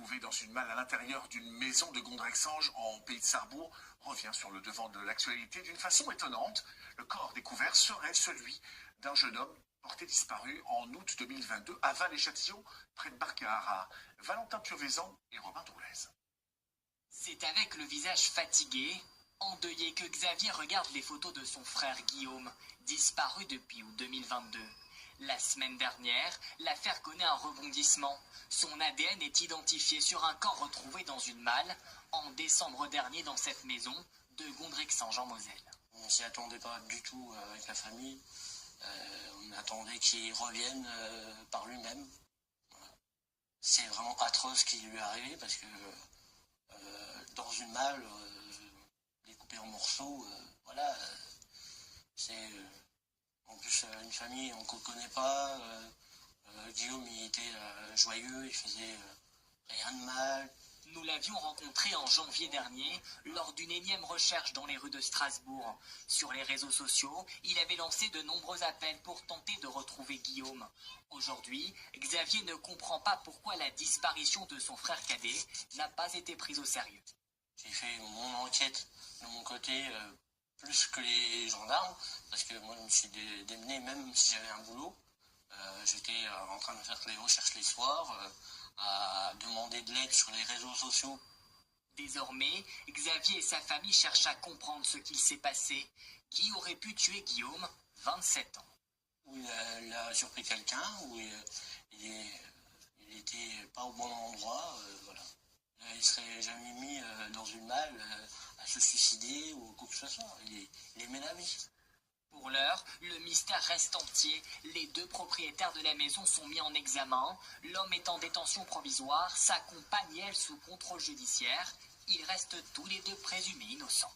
trouvé dans une malle à l'intérieur d'une maison de Gondrexange en pays de Sarrebourg revient sur le devant de l'actualité d'une façon étonnante. Le corps découvert serait celui d'un jeune homme porté disparu en août 2022 à Val-les-Châtillons, près de Barcard, Valentin Piovesan et Robin Doulez. C'est avec le visage fatigué, endeuillé, que Xavier regarde les photos de son frère Guillaume, disparu depuis août 2022. La semaine dernière, l'affaire connaît un rebondissement. Son ADN est identifié sur un corps retrouvé dans une malle en décembre dernier dans cette maison de Gondrexange en Moselle. On s'y attendait pas du tout avec la famille. On attendait qu'il revienne par lui-même. Voilà. C'est vraiment atroce ce qui lui est arrivé parce que dans une malle, découpée en morceaux, voilà, c'est en plus une famille on ne connaît pas. Guillaume il était joyeux, il faisait rien de mal. Nous l'avions rencontré en janvier dernier lors d'une énième recherche dans les rues de Strasbourg. Sur les réseaux sociaux, il avait lancé de nombreux appels pour tenter de retrouver Guillaume. Aujourd'hui, Xavier ne comprend pas pourquoi la disparition de son frère cadet n'a pas été prise au sérieux. J'ai fait mon enquête de mon côté plus que les gendarmes, parce que moi je me suis démené même si j'avais un boulot. J'étais en train de faire les recherches les soirs, à demander de l'aide sur les réseaux sociaux. Désormais, Xavier et sa famille cherchent à comprendre ce qu'il s'est passé. Qui aurait pu tuer Guillaume, 27 ans? Où il a surpris quelqu'un, où il était pas au bon endroit, voilà. Il serait jamais mis dans une malle à se suicider ou quoi que ce soit. Il aimait la vie. Pour l'heure, le mystère reste entier. Les deux propriétaires de la maison sont mis en examen. L'homme est en détention provisoire, sa compagne, elle, sous contrôle judiciaire. Ils restent tous les deux présumés innocents.